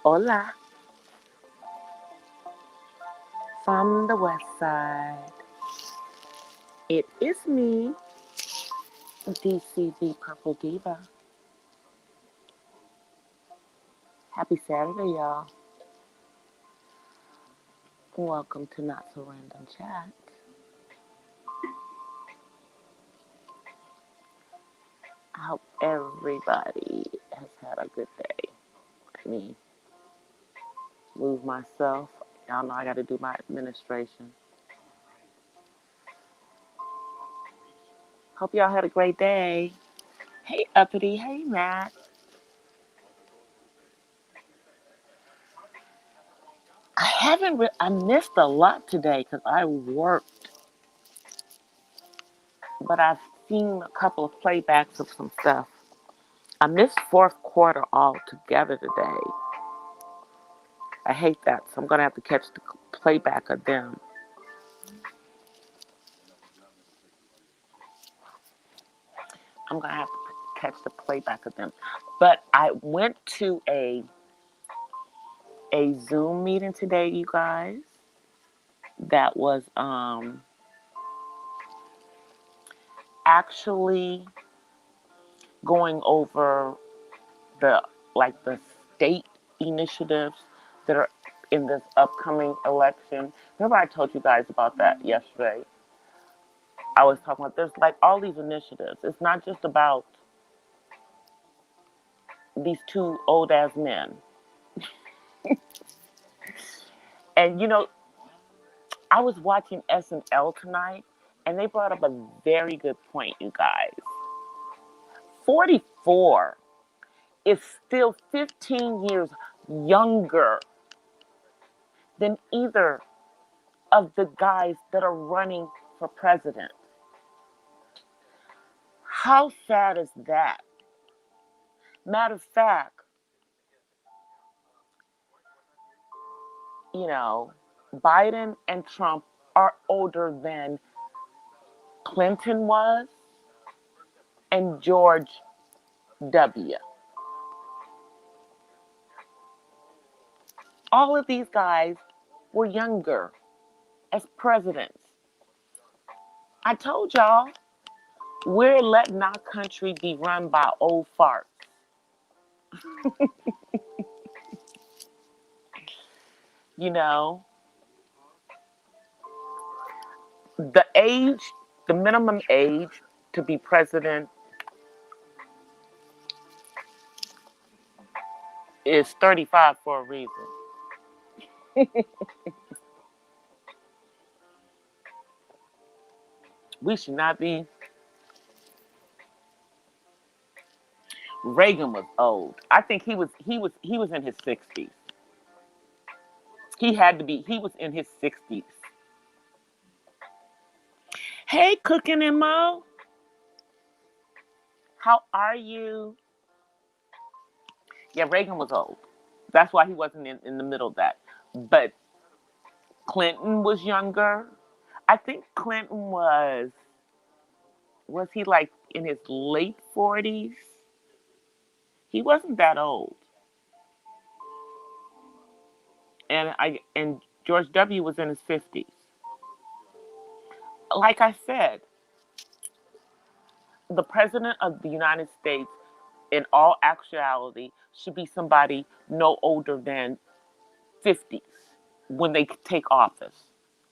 Hola, from the west side. It is me, DC the Purple Diva. Happy Saturday, y'all. Welcome to Not So Random Chat. I hope everybody has had a good day. Let me move myself. Y'all know I got to do my administration. Hope y'all had a great day. Hey, Uppity. Hey, Matt. I missed a lot today because I worked, but I've seen a couple of playbacks of some stuff. I missed fourth quarter altogether today. I hate that, so I'm going to have to catch the playback of them. I'm going to have to catch the playback of them. But I went to a Zoom meeting today, you guys, that was actually going over the the state initiatives that are in this upcoming election. Remember I told you guys about that yesterday? I was talking about there's like all these initiatives. It's not just about these two old ass men. And I was watching SNL tonight and they brought up a very good point, you guys. 44 is still 15 years younger than either of the guys that are running for president. How sad is that? Matter of fact, Biden and Trump are older than Clinton was and George W. All of these guys were younger as presidents. I told y'all, we're letting our country be run by old farts. You know, the age, the minimum age to be president is 35 for a reason. We should not be. Reagan was old. I think he was in his 60s. He had to be. He was in his 60s. Hey, Cooking and Mo. How are you? Yeah, Reagan was old. That's why he wasn't in the middle of that. But Clinton was younger. I think Clinton was he like in his late 40s? He wasn't that old. And George W was in his 50s. Like I said, the president of the United States in all actuality should be somebody no older than 50s when they take office.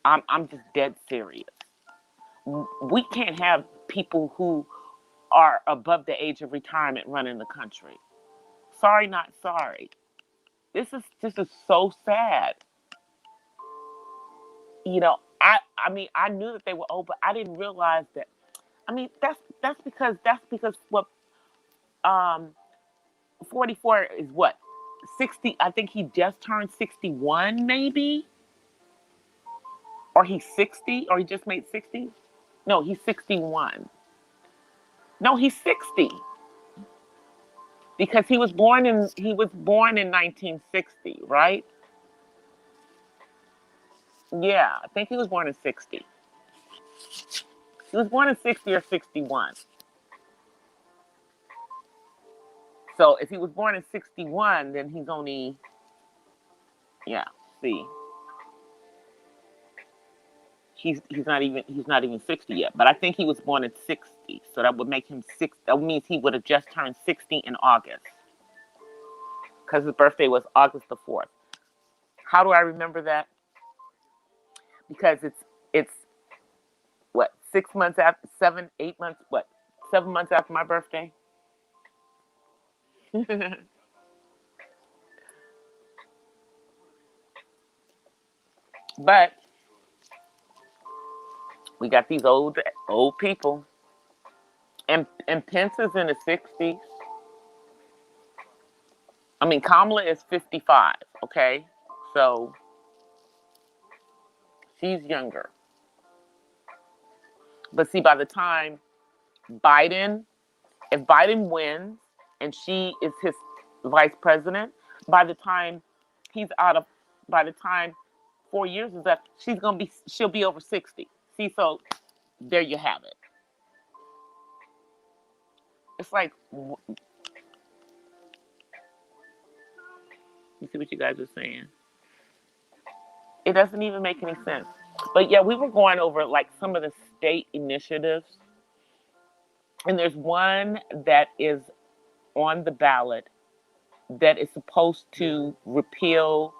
I'm just dead serious. We can't have people who are above the age of retirement running the country. Sorry, not sorry. This is so sad. I mean, I knew that they were old, but I didn't realize that. I mean, that's because what um 44 is what 60. I think he just turned 61, maybe, or he's 60, or he just made 60. No, he's 61. No, he's 60 because he was born in 1960, right? Yeah, I think he was born in 60. He was born in 60 or 61. So if he was born in 61, then he's only Yeah. See, he's not even 60 yet. But I think he was born at 60, so that would make him six. That means he would have just turned 60 in August, because his birthday was August the 4th. How do I remember that? Because it's what, 6 months after, 7, 8 months, what, 7 months after my birthday. But we got these old people, and Pence is in the 60s. I mean, Kamala is 55. Okay, so she's younger. But see, by the time Biden, if Biden wins and she is his vice president, by the time he's out of, by the time 4 years is up, she'll be over 60. See, so there you have it. It's like, you see what you guys are saying? It doesn't even make any sense. But yeah, we were going over like some of the state initiatives, and there's one that is on the ballot that is supposed to repeal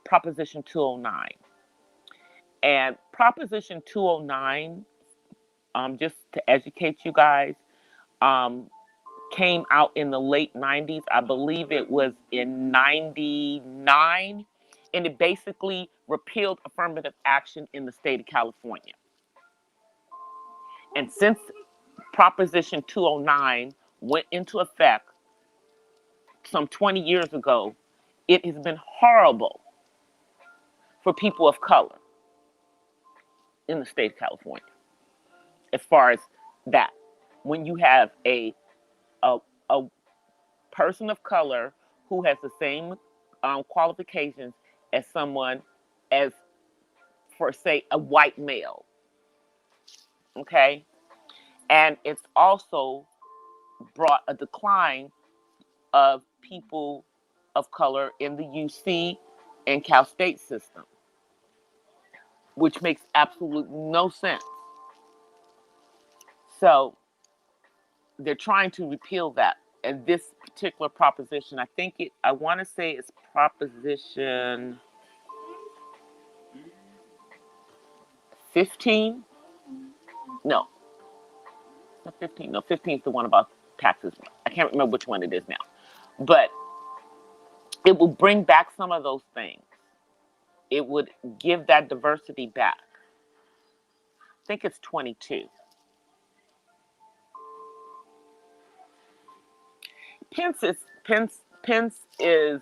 Proposition 209. And Proposition 209, just to educate you guys, came out in the late 90s. I believe it was in 99. And it basically repealed affirmative action in the state of California. And since Proposition 209 went into effect some 20 years ago, it has been horrible for people of color in the state of California. As far as that, when you have a person of color who has the same qualifications as someone, as for say a white male, okay, and it's also brought a decline of people of color in the UC and Cal State system, which makes absolutely no sense. So they're trying to repeal that. And this particular proposition, I want to say it's Proposition 15. No, not 15. No, 15 is the one about taxes. I can't remember which one it is now. But it will bring back some of those things. It would give that diversity back. I think it's 22. Pence is,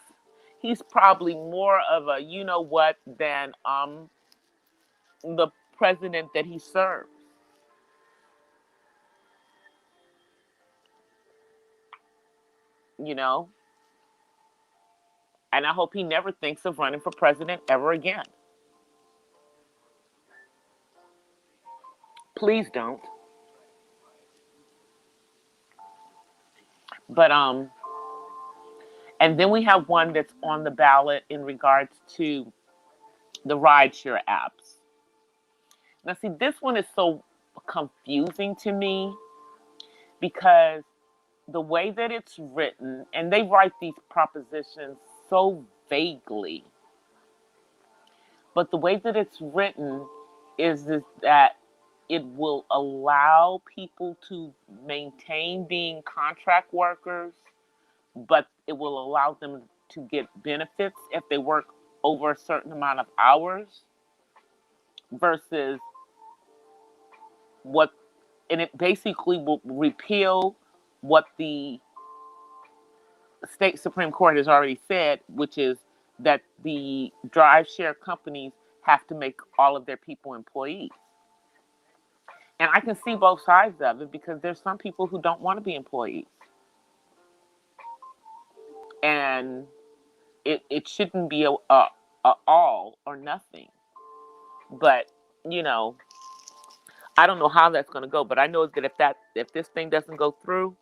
he's probably more of a you know what than the president that he serves. You know, and I hope he never thinks of running for president ever again. Please don't. But and then we have one that's on the ballot in regards to the rideshare apps. Now, see, this one is so confusing to me because the way that it's written, and they write these propositions so vaguely, but the way that it's written is that it will allow people to maintain being contract workers, but it will allow them to get benefits if they work over a certain amount of hours versus what, and it basically will repeal what the state Supreme Court has already said, which is that the drive share companies have to make all of their people employees. And I can see both sides of it because there's some people who don't want to be employees. And it shouldn't be a all or nothing. But, you know, I don't know how that's going to go. But I know that if this thing doesn't go through,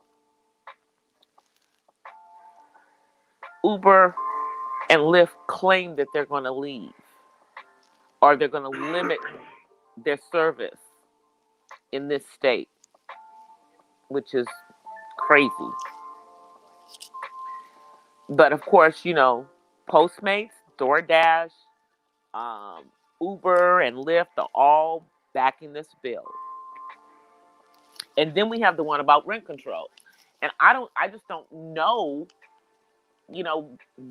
Uber And Lyft claim that they're going to leave or they're going to limit their service in this state, which is crazy. But of course, Postmates, DoorDash, um, Uber, and Lyft are all backing this bill. And then we have the one about rent control. And I just don't know,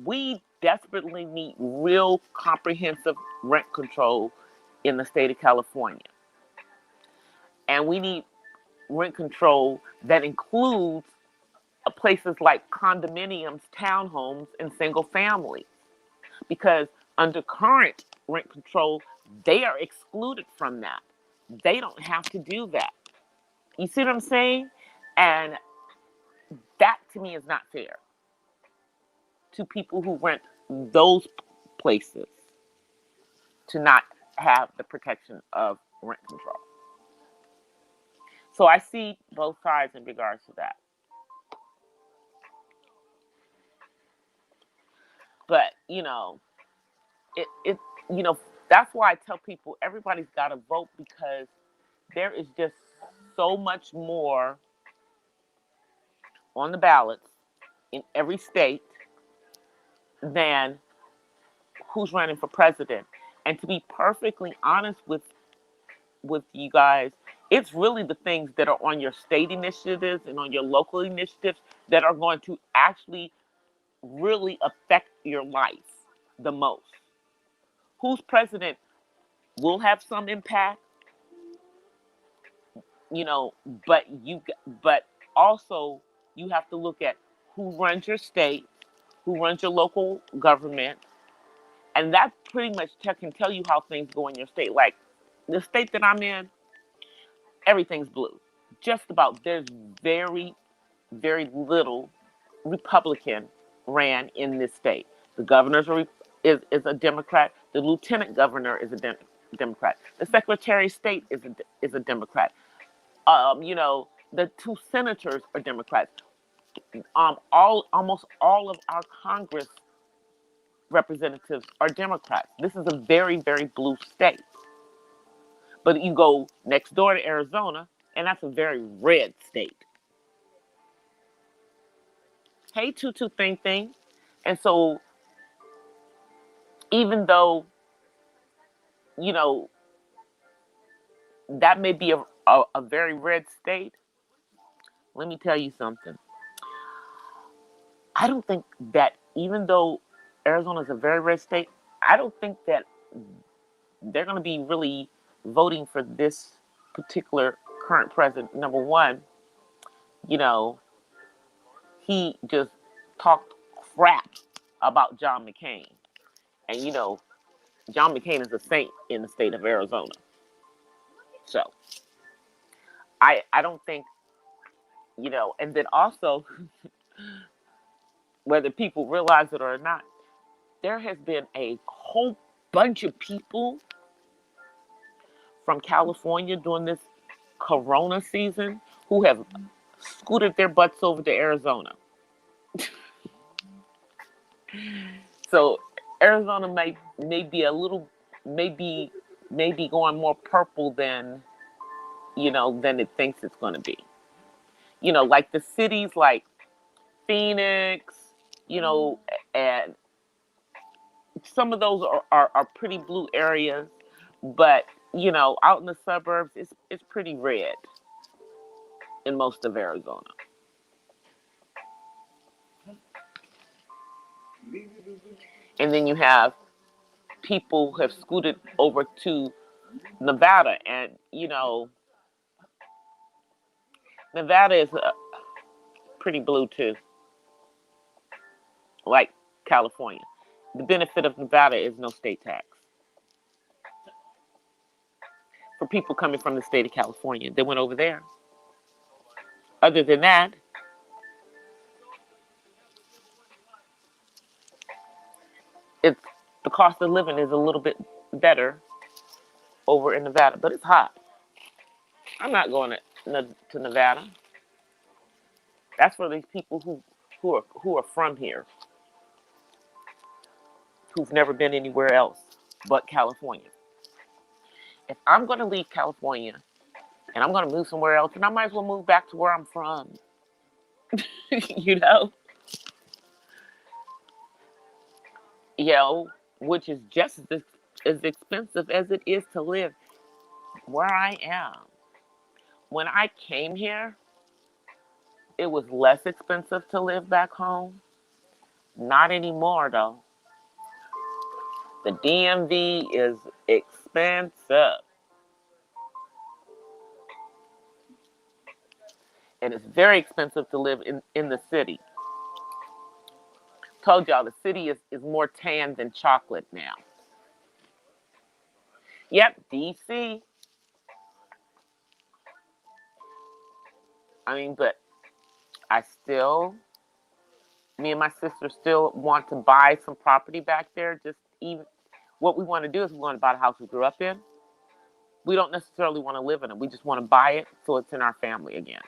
we desperately need real comprehensive rent control in the state of California. And we need rent control that includes places like condominiums, townhomes, and single family. Because under current rent control, they are excluded from that. They don't have to do that. You see what I'm saying? And that to me is not fair to people who rent those places to not have the protection of rent control. So I see both sides in regards to that. But, that's why I tell people everybody's got to vote, because there is just so much more on the ballots in every state than who's running for president. And to be perfectly honest with you guys, it's really the things that are on your state initiatives and on your local initiatives that are going to actually really affect your life the most. Who's president will have some impact, but also you have to look at who runs your state, who runs your local government, and that pretty much can tell you how things go in your state. Like the state that I'm in, everything's blue. Just about. There's very, very little Republican ran in this state. The governor is a Democrat. The lieutenant governor is a Democrat. The secretary of state is a Democrat. The two senators are Democrats. Almost all of our Congress representatives are Democrats. This is a very, very blue state. But you go next door to Arizona, and that's a very red state. Hey, Tutu Thing Thing. And so, even though, that may be a very red state, let me tell you something. I don't think that, even though Arizona is a very red state, I don't think that they're going to be really voting for this particular current president. Number one, he just talked crap about John McCain. And, John McCain is a saint in the state of Arizona. So, I don't think, and then also, whether people realize it or not, there has been a whole bunch of people from California during this corona season who have scooted their butts over to Arizona. So Arizona may be a little, maybe going more purple than it thinks it's going to be. Like the cities like Phoenix, and some of those are pretty blue areas, but out in the suburbs, it's pretty red in most of Arizona. And then you have people who have scooted over to Nevada, and Nevada is pretty blue too, like California. The benefit of Nevada is no state tax for people coming from the state of California. They went over there. Other than that, it's the cost of living is a little bit better over in Nevada, but it's hot. I'm not going to Nevada. That's for these people who are from here. who've never been anywhere else but California. If I'm going to leave California and I'm going to move somewhere else, then I might as well move back to where I'm from. you know, you know, which is just as expensive as it is to live where I am. When I came here, it was less expensive to live back home. Not anymore, though. The DMV is expensive. And it's very expensive to live in the city. Told y'all the city is more tan than chocolate now. Yep, DC. I mean, but me and my sister still want to buy some property back there. Just even what we want to do is we want to buy the house we grew up in. We don't necessarily want to live in it. We just want to buy it so it's in our family again.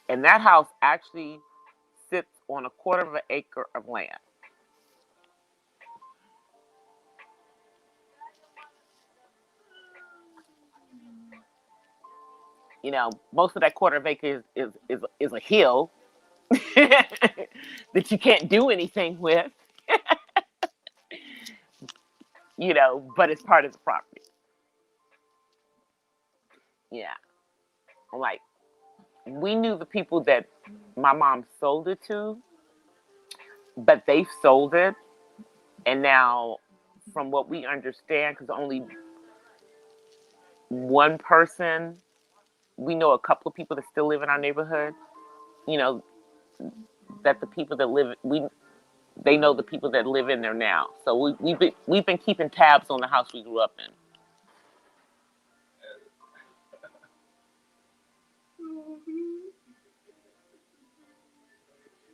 And that house actually sits on a quarter of an acre of land. You know, most of that quarter of acre is a hill that you can't do anything with, you know, but it's part of the property. Yeah. Like, we knew the people that my mom sold it to, but they sold it. And now, from what we understand, because only one person, we know a couple of people that still live in our neighborhood, you know, that the people that live, they know the people that live in there now. So we've been keeping tabs on the house we grew up in.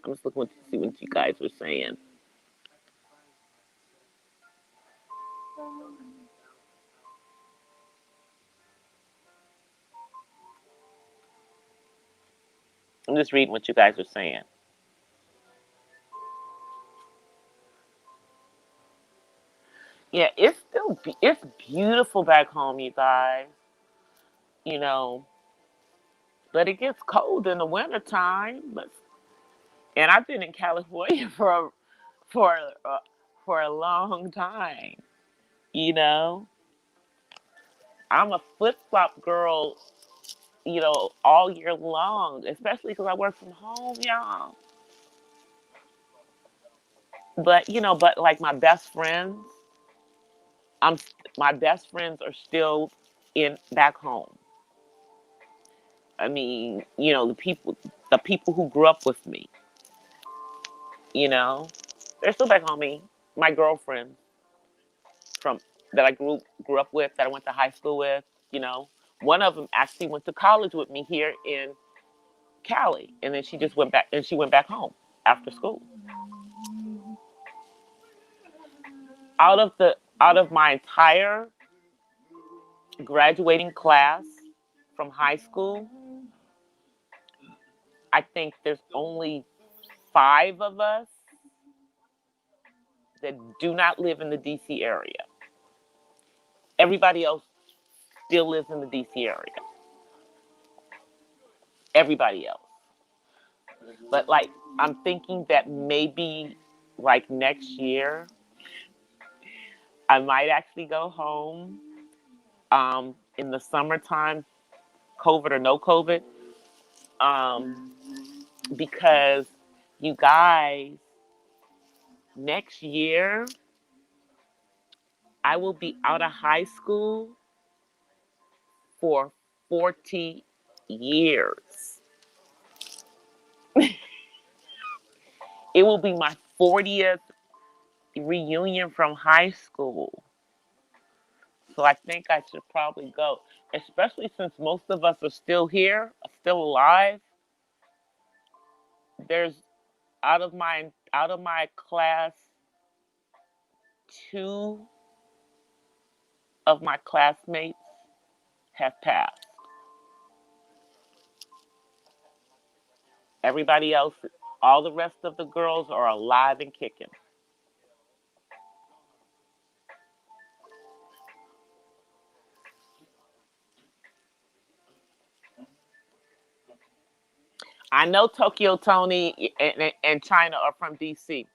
I'm just looking to see what you guys were saying. I'm just reading what you guys are saying. Yeah, it's beautiful back home, you guys. You know, but it gets cold in the wintertime. And I've been in California for uh, for a long time. You know, I'm a flip flop girl. You know, all year long, especially because I work from home, y'all. But but like I'm my best friends are still in back home. I mean, the people who grew up with me, you know, they're still back home. My girlfriends from that I grew up with, that I went to high school with, you know, one of them actually went to college with me here in Cali, and then she went back home after school. Out of my entire graduating class from high school, I think there's only 5 of us that do not live in the DC area. Everybody else still lives in the DC area. Everybody else. But like, I'm thinking that maybe like next year, I might actually go home in the summertime, COVID or no COVID, um, because you guys, next year, I will be out of high school for 40 years. It will be my 40th reunion from high school. So I think I should probably go, especially since most of us are still here, still alive. There's out of my class, 2 of my classmates have passed. Everybody else All the rest of the girls are alive and kicking. I know Tokyo Tony and China are from DC.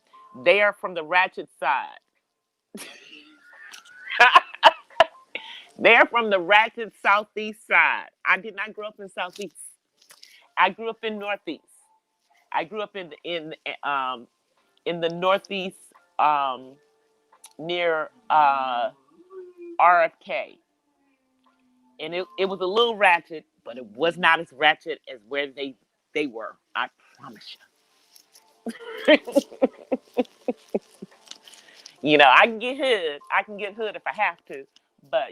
They are from the ratchet side. They're from the ratchet southeast side. I did not grow up in southeast. I grew up in northeast. I grew up in the northeast, um, near RFK, and it was a little ratchet, but it was not as ratchet as where they were. I promise you. You know, I can get hood. I can get hood if I have to, but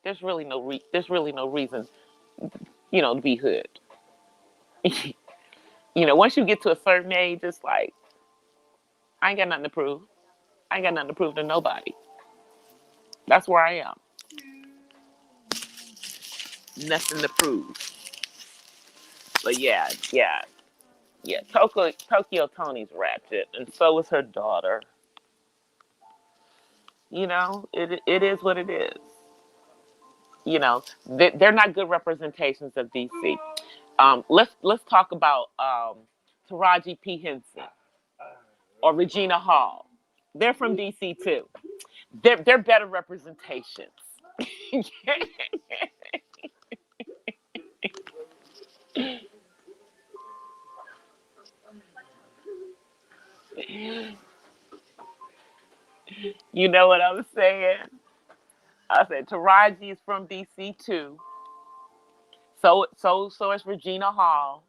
there's really no reason, to be hood. Once you get to a certain age, it's like I ain't got nothing to prove. I ain't got nothing to prove to nobody. That's where I am. Nothing to prove. But yeah. Tokyo Tony's ratchet, and so is her daughter. It is what it is. They're not good representations of DC. Let's talk about Taraji P Henson or Regina Hall. They're from DC too. They're better representations. You know what I was saying? I said Taraji is from DC too. So is Regina Hall.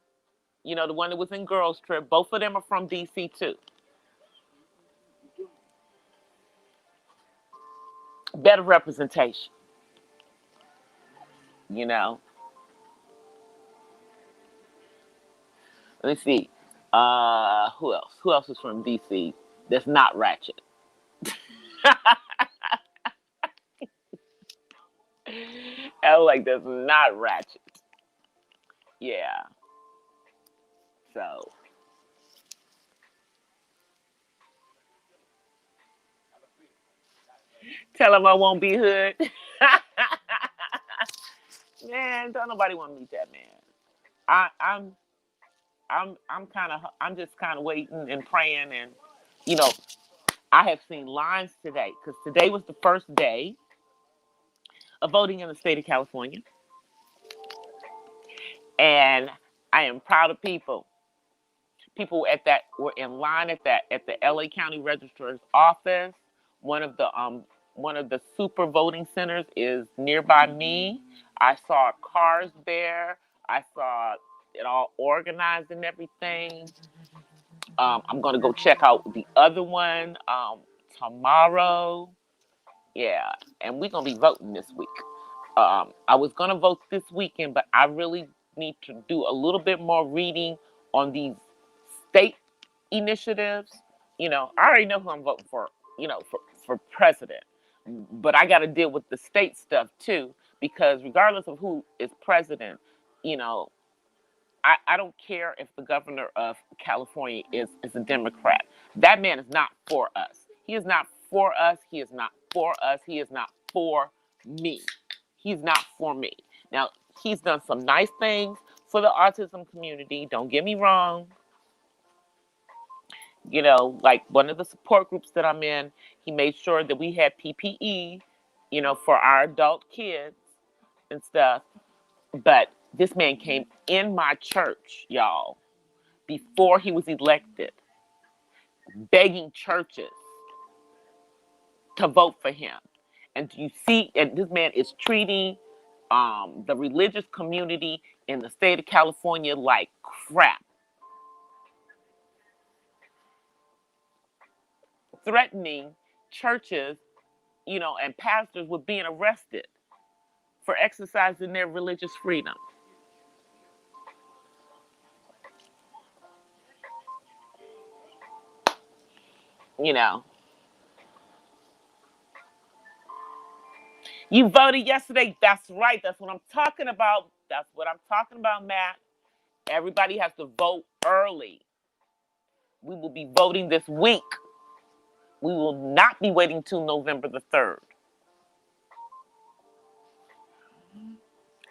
The one that was in Girls Trip. Both of them are from DC too. Better representation. You know. Let me see. Who else? Who else is from DC that's not ratchet? I was like, that's not ratchet. Yeah. So tell him I won't be hood. Man, don't nobody want to meet that man. I, I'm I'm just kind of waiting and praying, and you know I have seen lines today because today was the first day of voting in the state of California, and I am proud of people. People at that were in line at the LA County Registrar's office. One of the um one of the super voting centers is nearby me. I saw cars there. I saw it all organized and everything. I'm gonna go check out the other one tomorrow. Yeah, and we're gonna be voting this week. I was gonna vote this weekend, but I really need to do a little bit more reading on these state initiatives. I already know who I'm voting for. For president, but I got to deal with the state stuff too, because regardless of who is president, you know, I don't care if the governor of California is a Democrat. That man is not for us. He is not for us. He is not for us. He is not for me. He's not for me. Now, he's done some nice things for the autism community. Don't get me wrong. Like one of the support groups that I'm in, he made sure that we had PPE, for our adult kids and stuff. But this man came in my church, y'all, before he was elected, begging churches to vote for him. And you see, and this man is treating the religious community in the state of California like crap, threatening churches, and pastors with being arrested for exercising their religious freedom. You know, you voted yesterday. That's right. That's what I'm talking about. That's what I'm talking about, Matt. Everybody has to vote early. We will be voting this week. We will not be waiting till November the 3rd.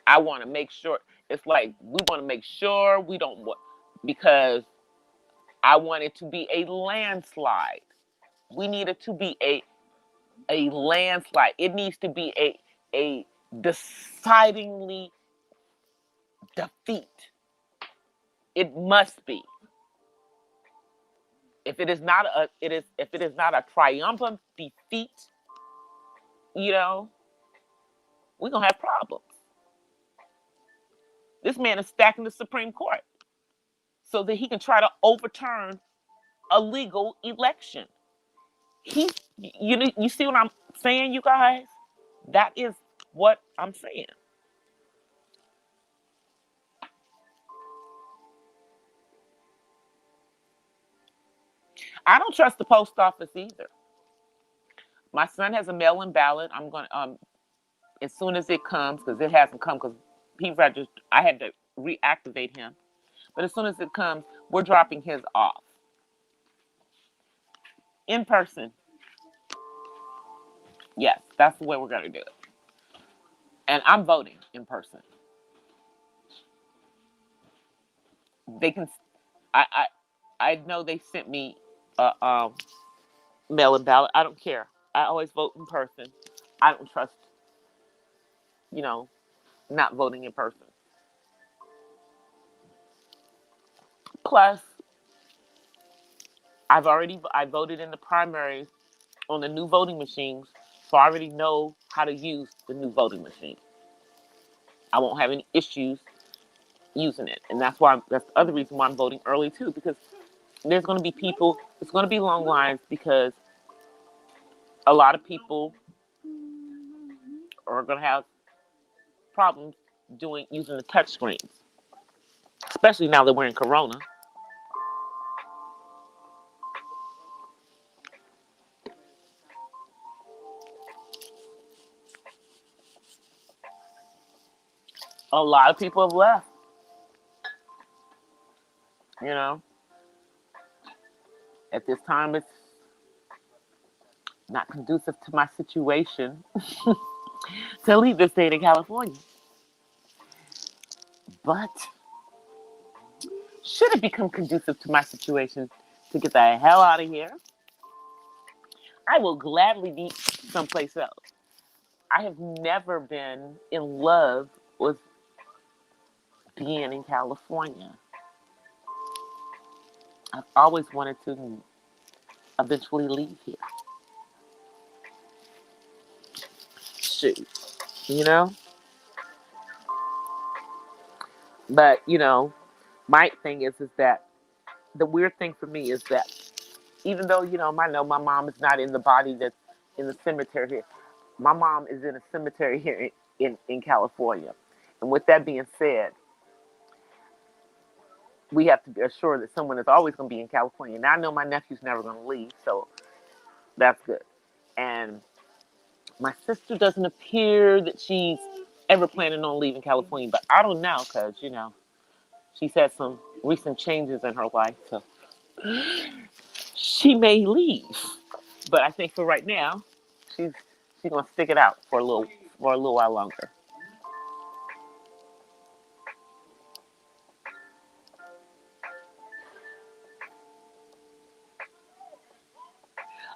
I want to make sure. It's like we want to make sure we don't want, because I want it to be a landslide. We need it to be a landslide. It needs to be a decidingly defeat. It must be. If it is not a triumphant defeat, you know, we're gonna have problems. This man is stacking the Supreme Court so that he can try to overturn a legal election. You see what I'm saying, you guys? That is what I'm saying. I don't trust the post office either. My son has a mail-in ballot. I'm gonna as soon as it comes, because it hasn't come, because he registered. I had to reactivate him, but as soon as it comes, we're dropping his off in person. Yes, that's the way we're gonna do it. And I'm voting in person. They can. I know they sent me a mail-in ballot. I don't care. I always vote in person. I don't trust, you know, not voting in person. Plus, I voted in the primaries on the new voting machines, so I already know how to use the new voting machine. I won't have any issues using it, and that's the other reason why I'm voting early too, because there's going to be people. It's going to be long lines because a lot of people are going to have problems using the touch screens, especially now that we're in Corona. A lot of people have left. You know, at this time, it's not conducive to my situation to leave the state of California. But should it become conducive to my situation to get the hell out of here, I will gladly be someplace else. I have never been in love with being in California. I've always wanted to eventually leave here. Shoot, you know? But, my thing is that the weird thing for me is that even though, I know my mom is not in the body that's in the cemetery here, my mom is in a cemetery here in California. And with that being said, we have to be assured that someone is always going to be in California. Now, I know my nephew's never going to leave, so that's good. And my sister doesn't appear that she's ever planning on leaving California, but I don't know because, she's had some recent changes in her life, so she may leave. But I think for right now, she's gonna stick it out for a little while longer.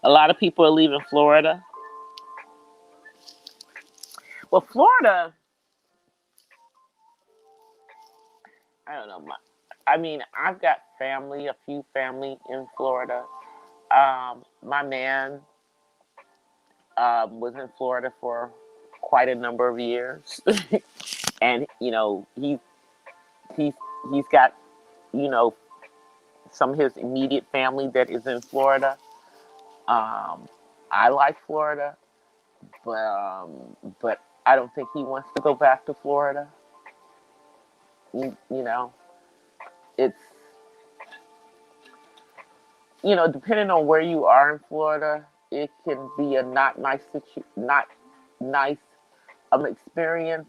A lot of people are leaving Florida. Well, Florida, I don't know. I've got a few family in Florida. My man was in Florida for quite a number of years, and he's he's got you know some of his immediate family that is in Florida. I like Florida, but I don't think he wants to go back to Florida. You know, it's depending on where you are in Florida, it can be a not nice experience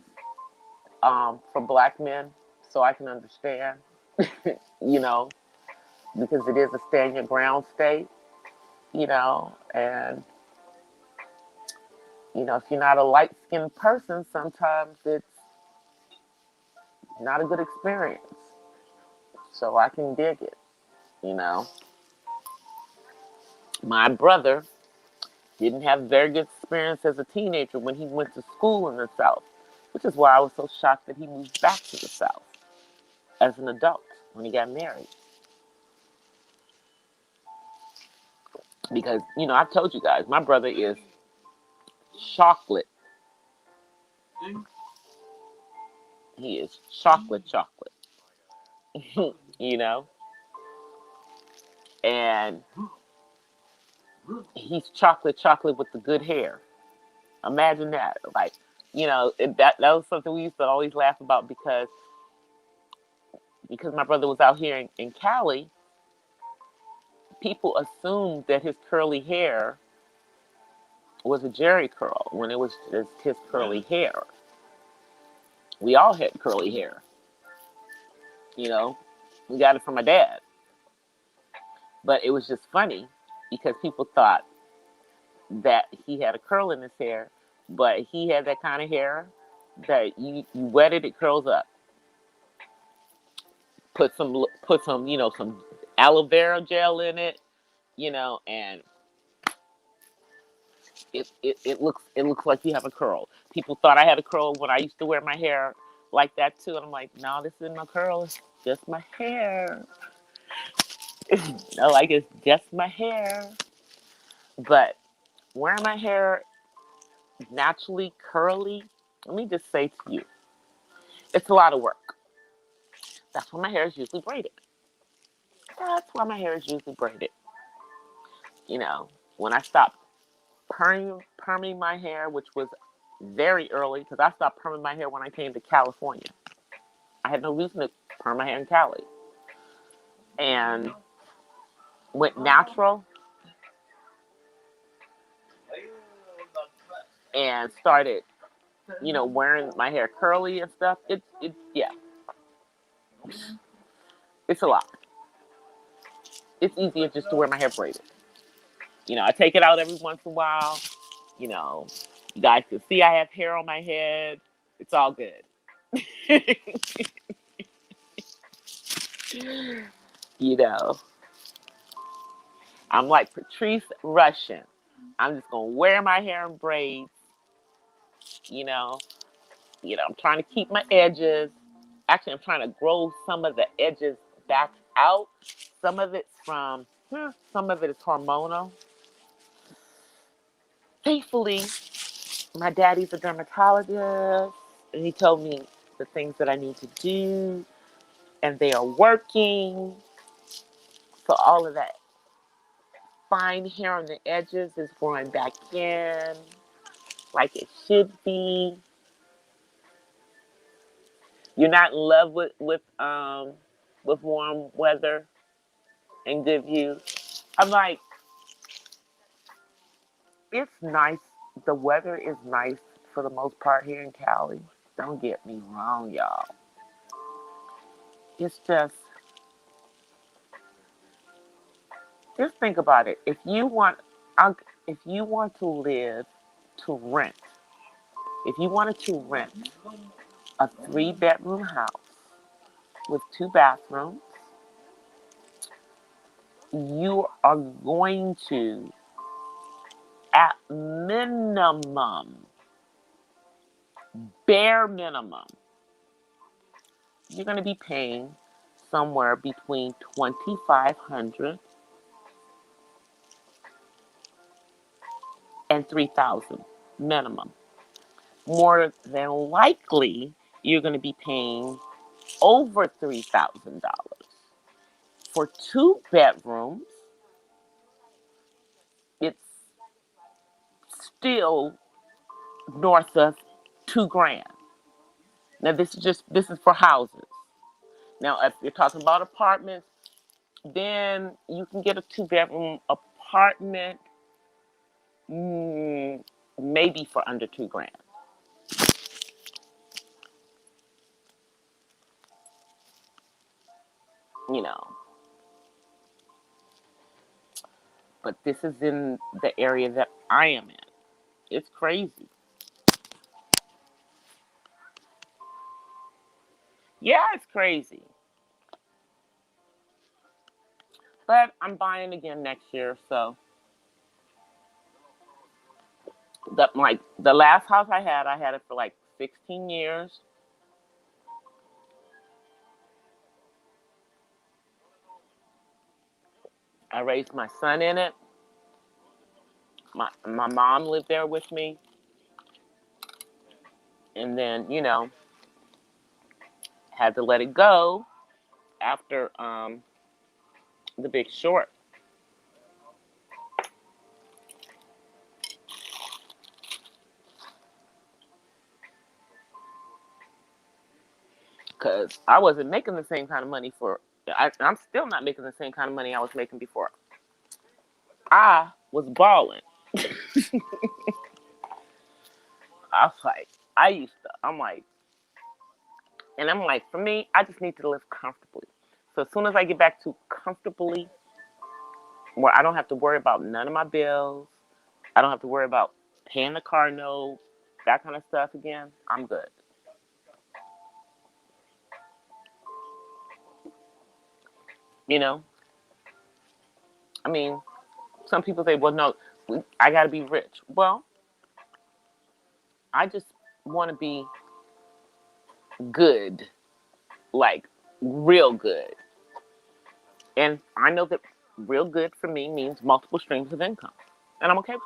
for black men. So I can understand. you know, because it is a stand your ground state, you know, and, you know, if you're not a light skinned person, sometimes it's not a good experience. So I can dig it, you know. My brother didn't have a very good experience as a teenager when he went to school in the South, which is why I was so shocked that he moved back to the South as an adult when he got married. Because, you know, I've told you guys, my brother is chocolate. He is chocolate, you know, and he's chocolate with the good hair. Imagine that. Like, you know, that was something we used to always laugh about because my brother was out here in Cali. People assumed that his curly hair was a Jerry curl when it was just his curly hair. We all had curly hair, you know. We got it from my dad, but it was just funny because people thought that he had a curl in his hair, but he had that kind of hair that you wet it, it curls up. Put some you know some aloe vera gel in it, you know, and it looks like you have a curl. People thought I had a curl when I used to wear my hair like that too, and I'm like, no, this isn't my curl. It's just my hair. I like it's just my hair. But wearing my hair naturally curly, let me just say to you, it's a lot of work. That's why my hair is usually braided. That's why my hair is usually braided. You know, when I stopped perming my hair, which was very early, because I stopped perming my hair when I came to California. I had no reason to perm my hair in Cali. And went natural and started, you know, wearing my hair curly and stuff. Yeah, it's a lot. It's easier just to wear my hair braided. You know, I take it out every once in a while. You know, you guys can see I have hair on my head. It's all good. You know, I'm like Patrice Rushen. I'm just gonna wear my hair in braids. You know, I'm trying to keep my edges. Actually, I'm trying to grow some of the edges back out. Some of it's some of it is hormonal. Thankfully, my daddy's a dermatologist, and he told me the things that I need to do, and they are working. So all of that fine hair on the edges is growing back in like it should be. You're not in love with warm weather and good views. I'm like, it's nice. The weather is nice for the most part here in Cali. Don't get me wrong, y'all. It's just think about it. If you want to live to rent, if you wanted to rent a 3-bedroom house with 2 bathrooms, you are going to, at minimum, bare minimum, you're going to be paying somewhere between 2,500 and 3,000 minimum. More than likely, you're going to be paying over $3,000. For 2 bedrooms, it's still north of 2 grand. Now this is for houses. Now if you're talking about apartments, then you can get a 2-bedroom apartment, maybe for under 2 grand. you know. But this is in the area that I am in. It's crazy. Yeah, it's crazy. But I'm buying again next year, so the last house I had it for like 16 years. I raised my son in it. My mom lived there with me, and then had to let it go after The Big Short. Because I wasn't making the same kind of money I'm still not making the same kind of money I was making before. I was balling. I was like, I'm like, for me, I just need to live comfortably. So as soon as I get back to comfortably, where I don't have to worry about none of my bills, I don't have to worry about paying the car note, that kind of stuff again, I'm good. You know, I mean, some people say, well, no, I got to be rich. Well, I just want to be good, like real good. And I know that real good for me means multiple streams of income. And I'm okay with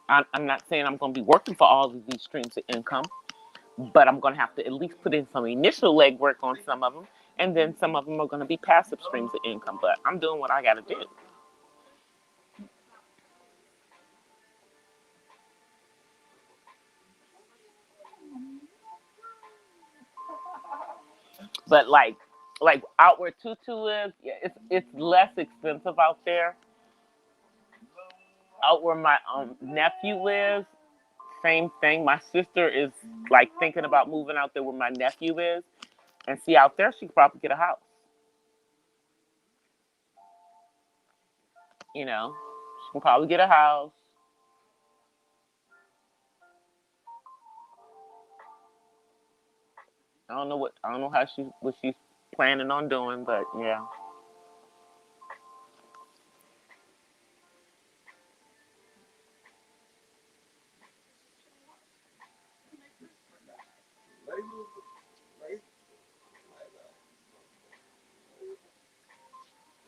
that. I'm not saying I'm going to be working for all of these streams of income, but I'm going to have to at least put in some initial legwork on some of them. And then some of them are going to be passive streams of income. But I'm doing what I got to do. But like out where Tutu lives, yeah, it's less expensive out there. Out where my nephew lives, same thing. My sister is like thinking about moving out there where my nephew is, and see out there she could probably get a house. She can probably get a house. I don't know how what she's planning on doing, but yeah.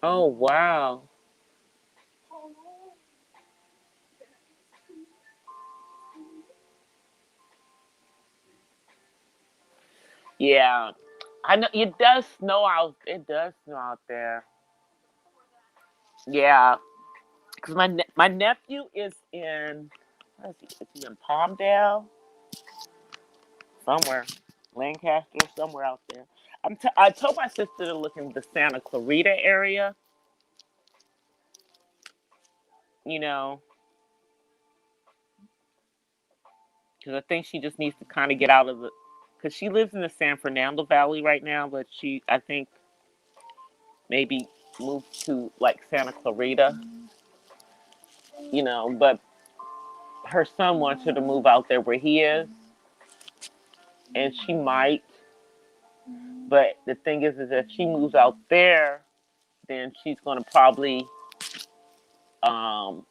Oh wow. Yeah, I know it does snow out. It does snow out there. Yeah, because my nephew is in. What is he? Is he in Palmdale? Somewhere, Lancaster, somewhere out there. I told my sister to look in the Santa Clarita area. You know, because I think she just needs to kind of get out of the. Because she lives in the San Fernando Valley right now, but I think, maybe move to like Santa Clarita. But her son wants her to move out there where he is, and she might. But the thing is if she moves out there, then she's going to probably um,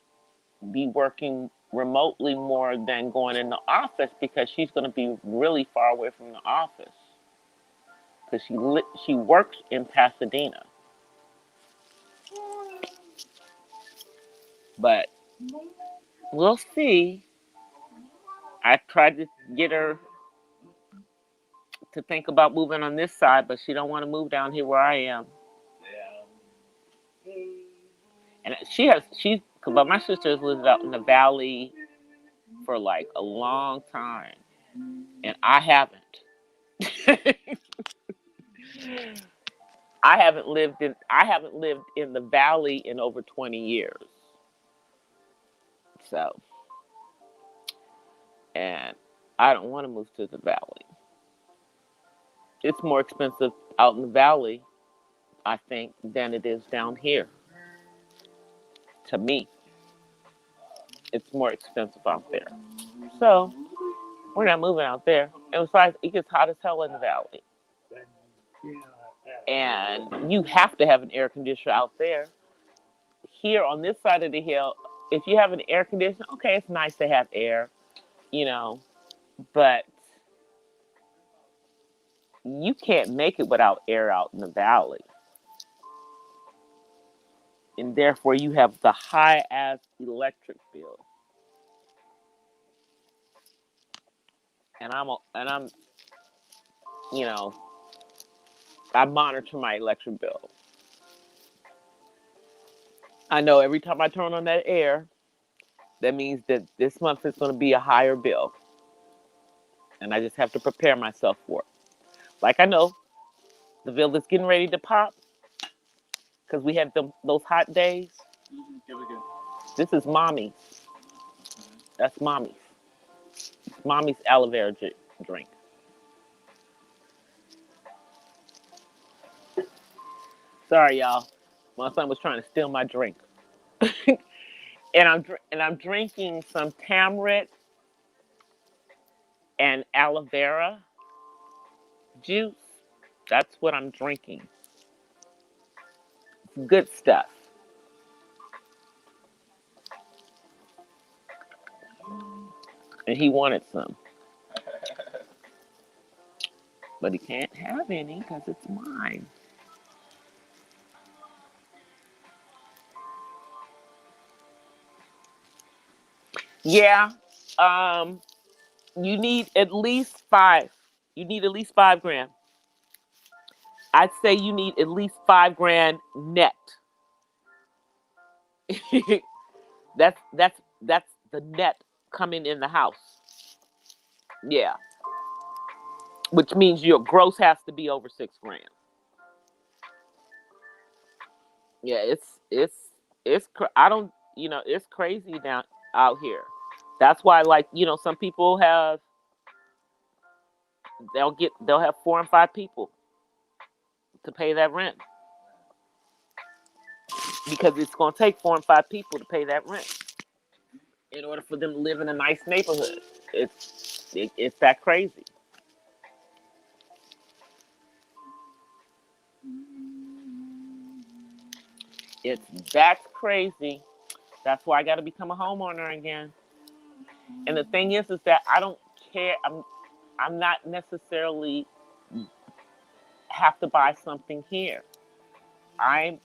be working remotely more than going in the office because she's going to be really far away from the office because she works in Pasadena. But we'll see. I tried to get her to think about moving on this side, but she don't want to move down here where I am. And but my sister has lived out in the valley for like a long time, and I haven't. I haven't lived in the valley in over 20 years. So, and I don't want to move to the valley. It's more expensive out in the valley I think, than it is down here. To me, it's more expensive out there. So we're not moving out there. And besides, it gets hot as hell in the valley. And you have to have an air conditioner out there. Here on this side of the hill, if you have an air conditioner, okay, it's nice to have air, you know, but you can't make it without air out in the valley. And therefore you have the high ass electric bill. And I'm you know, I monitor my electric bill. I know every time I turn on that air, that means that this month is going to be a higher bill. And I just have to prepare myself for it. Like I know the bill is getting ready to pop because we had those hot days. This is mommy's. That's mommy's. Mommy's aloe vera drink. Sorry, y'all. My son was trying to steal my drink. And I'm drinking some tamarind and aloe vera juice. That's what I'm drinking. Good stuff. And he wanted some. But he can't have any because it's mine. Yeah. Um, you need at least 5. You need at least 5 grand. I'd say you need at least 5 grand net. that's the net coming in the house. Yeah. Which means your gross has to be over 6 grand. Yeah, I don't, it's crazy down out here. That's why, like, some people they'll have 4 and 5 people to pay that rent because it's going to take 4 and 5 people to pay that rent in order for them to live in a nice neighborhood. It's that crazy. That's crazy. That's why I got to become a homeowner again. And the thing is that I don't care. I'm not necessarily have to buy something here. I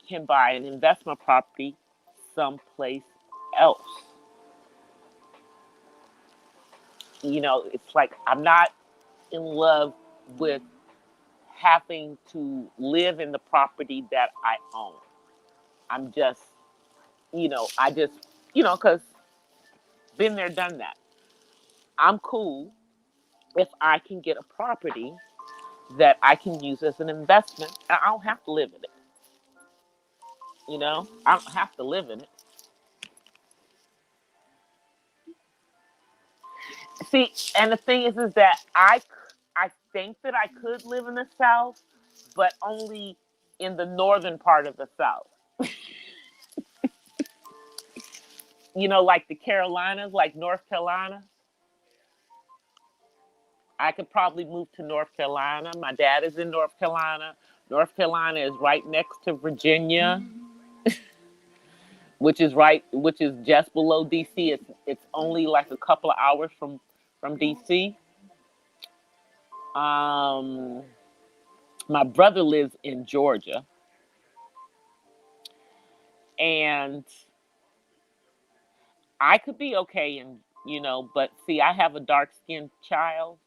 can buy an investment property someplace else. It's like I'm not in love with having to live in the property that I own. I'm just, I just, because been there, done that. I'm cool if I can get a property that I can use as an investment. I don't have to live in it. I don't have to live in it. See, and the thing is that I think that I could live in the South, but only in the northern part of the South. Like the Carolinas, like North Carolina. I could probably move to North Carolina. My dad is in North Carolina. North Carolina is right next to Virginia, which is just below DC. It's only like a couple of hours from DC. Um, my brother lives in Georgia, and I could be okay but see, I have a dark skinned child.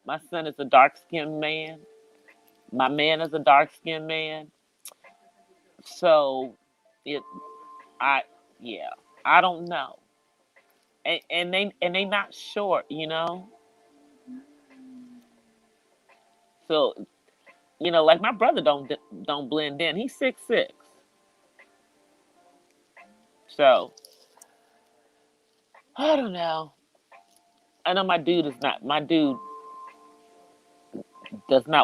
My son is a dark skinned man. My man is a dark skinned man. So it I yeah, I don't know. And they not short. So, like my brother don't blend in. He's 6'6". So I don't know. I know my dude does not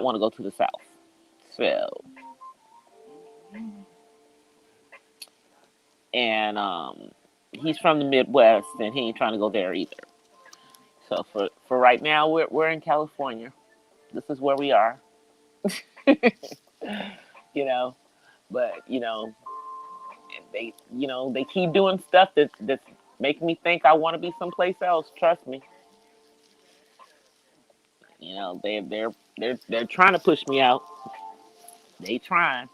want to go to the South. So and he's from the Midwest, and he ain't trying to go there either. So for right now, we're in California. This is where we are. you know, but they keep doing stuff that's making me think I want to be someplace else. Trust me. They're trying to push me out. They trying.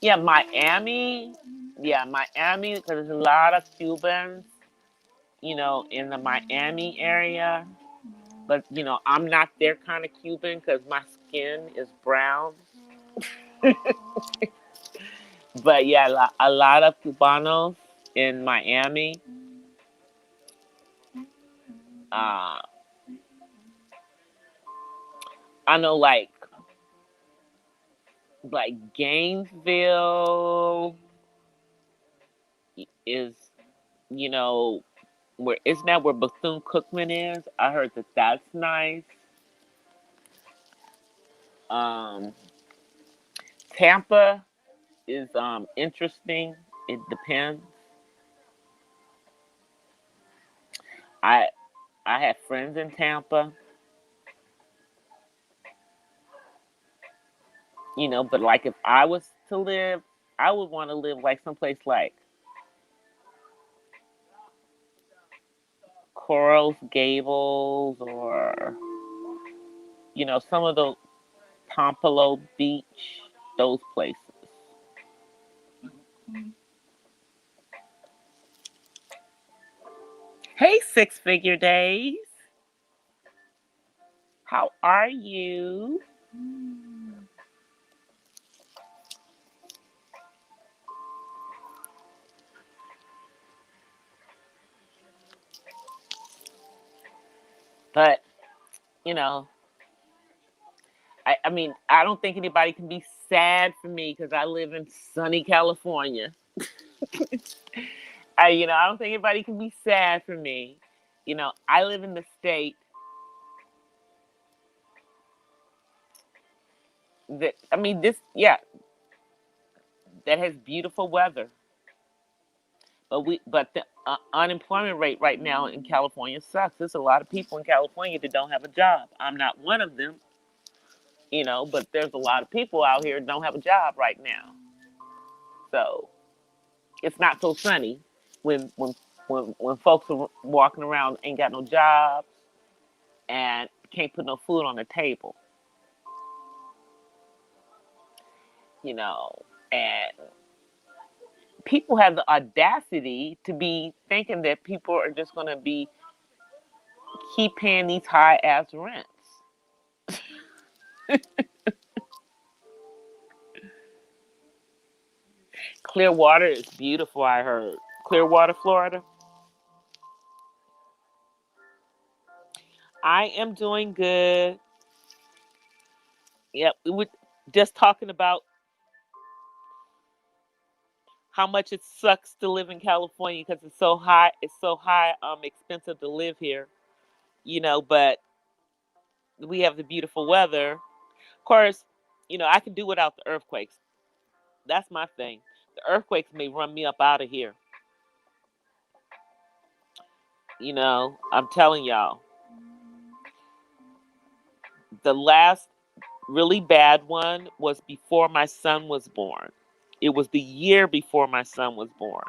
Yeah, Miami. Yeah, Miami, because there's a lot of Cubans, in the Miami area. But, I'm not their kind of Cuban because my skin is brown. But yeah, a lot of Cubanos in Miami. Uh, I know, like Gainesville is, you know, where isn't that where Bethune Cookman is? I heard that that's nice. Um, Tampa is interesting. It depends. I I have friends in Tampa, but like if I was to live, I would want to live like someplace like Corals Gables or some of the Pompano Beach, those places. Hey, Six Figure Days. How are you? But, you know, I mean, I don't think anybody can be sad for me because I live in sunny California. I don't think anybody can be sad for me. I live in the state that, I mean, yeah, that has beautiful weather. But the unemployment rate right now in California sucks. There's a lot of people in California that don't have a job. I'm not one of them, but there's a lot of people out here that don't have a job right now. So it's not so sunny when when folks are walking around ain't got no jobs and can't put no food on the table, you know, and people have the audacity to be thinking that people are just going to be keep paying these high ass rents. Clearwater is beautiful, I heard. Clearwater, Florida. I am doing good. Yep, we were just talking about how much it sucks to live in California because it's so high. It's so high, expensive to live here. But we have the beautiful weather. Of course, I can do without the earthquakes. That's my thing. The earthquakes may run me up out of here. I'm telling y'all, the last really bad one was before my son was born. It was the year before my son was born.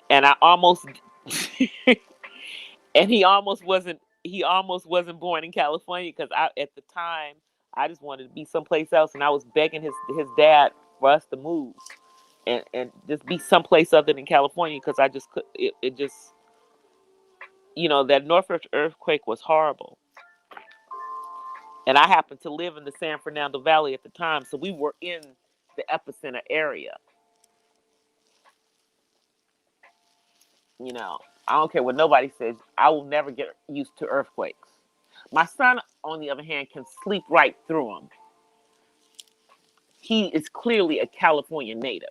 And I almost and he almost wasn't born in California because I at the time I just wanted to be someplace else and I was begging his dad for us to move and just be someplace other than California because I just could it just that Norfolk earthquake was horrible. And I happened to live in the San Fernando Valley at the time, so we were in the epicenter area. You know, I don't care what nobody says. I will never get used to earthquakes. My son, on the other hand, can sleep right through them. He is clearly a California native.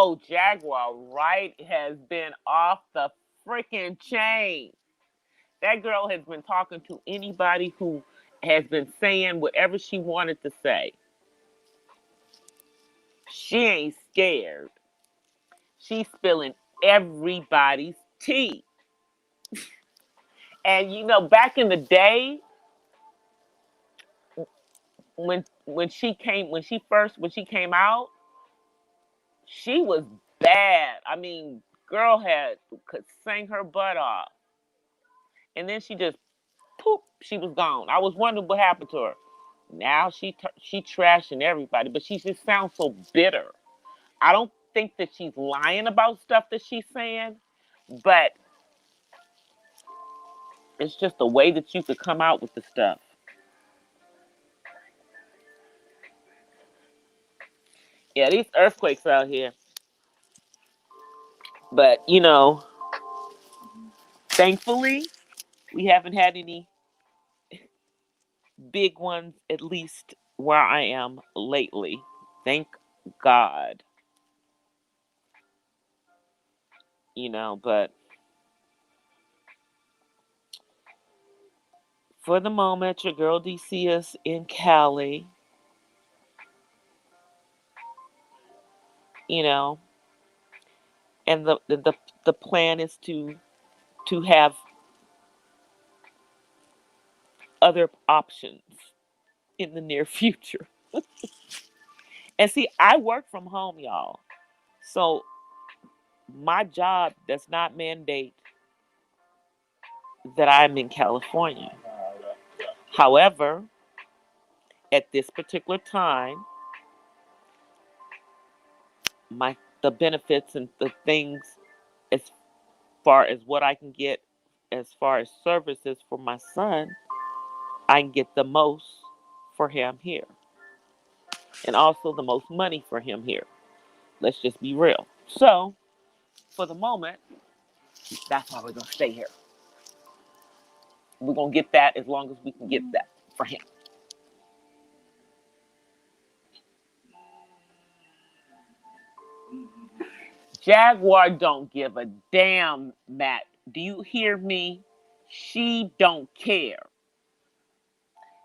Oh, Jaguar, right, has been off the freaking chain. That girl has been talking to anybody who has been saying whatever she wanted to say. She ain't scared. She's spilling everybody's tea. And you know, back in the day, when she came out, she was bad. I mean, girl could sing her butt off, and then she just poof, she was gone. I was wondering what happened to her. Now she trashing everybody, but she just sounds so bitter. I don't think that she's lying about stuff that she's saying, but it's just the way that you could come out with the stuff. Yeah, these earthquakes out here. But you know, thankfully, we haven't had any big ones, at least where I am lately. Thank God. You know, but for the moment, your girl DC is in Cali. You know, and the plan is to have other options in the near future. And see, I work from home, y'all. So my job does not mandate that I'm in California. However, at this particular time, the benefits and the things as far as what I can get as far as services for my son, I can get the most for him here. And also the most money for him here. Let's just be real. So, for the moment, that's why we're going to stay here. We're going to get that as long as we can get that for him. Jaguar don't give a damn, Matt. Do you hear me? She don't care.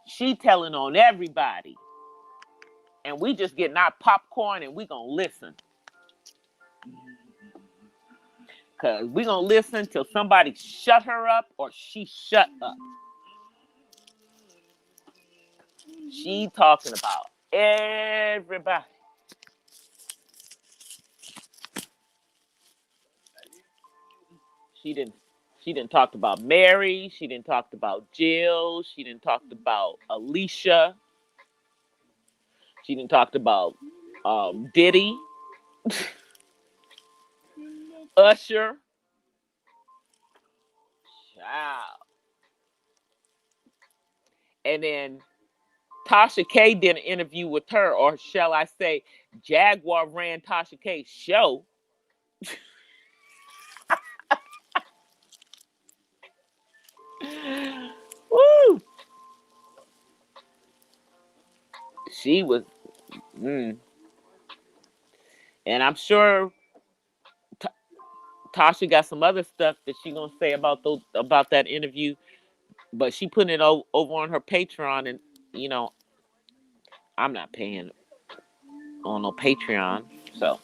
She telling on everybody. And we just getting our popcorn and we going to listen. Because we going to listen till somebody shut her up or she shut up. She talking about everybody. She didn't she didn't talk about Mary. She didn't talk about Jill. She didn't talk about Alicia. She didn't talk about Diddy, Usher. Child. And then Tasha K did an interview with her, or shall I say, Jaguar ran Tasha K's show. Woo! She was, mm. And I'm sure Tasha got some other stuff that she gonna say about that interview, but she put it over on her Patreon, and you know I'm not paying on no Patreon, so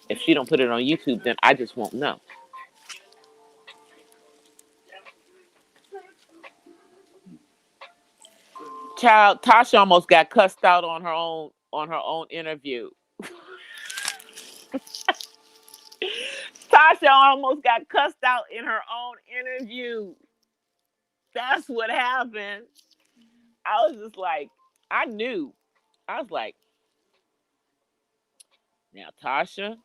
if she don't put it on YouTube, then I just won't know. Child, Tasha almost got cussed out on her own interview. Tasha almost got cussed out in her own interview. That's what happened. I was just like, I knew. I was like, now Tasha,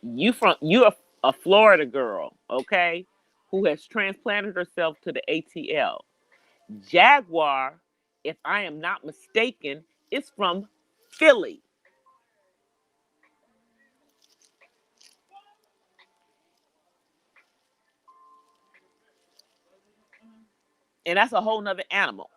you're a Florida girl, okay, who has transplanted herself to the ATL. Jaguar, if I am not mistaken, is from Philly. And that's a whole nother animal.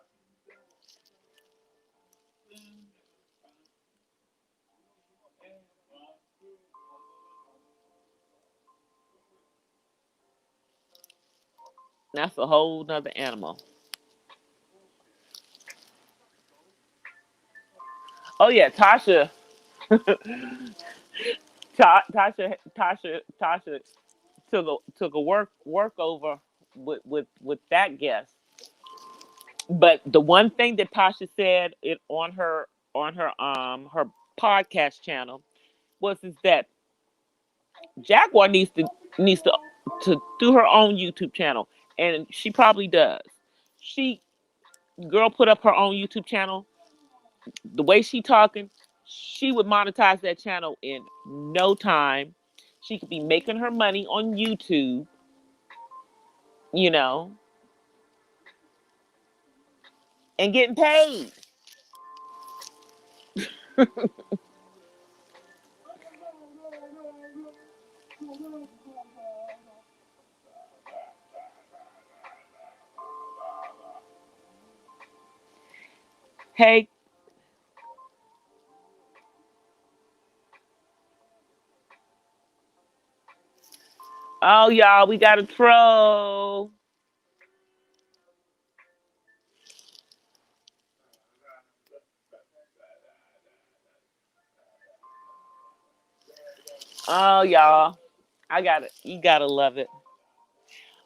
That's a whole nother animal. Oh yeah, Tasha. Tasha took a work over with that guest. But the one thing that Tasha said it on her podcast channel was is that Jaguar needs to do her own YouTube channel, and she probably does. She girl put up her own YouTube channel. The way she talking, she would monetize that channel in no time. She could be making her money on YouTube, you know, and getting paid. Hey, oh y'all, we got a troll. Oh y'all, I got it. You gotta love it.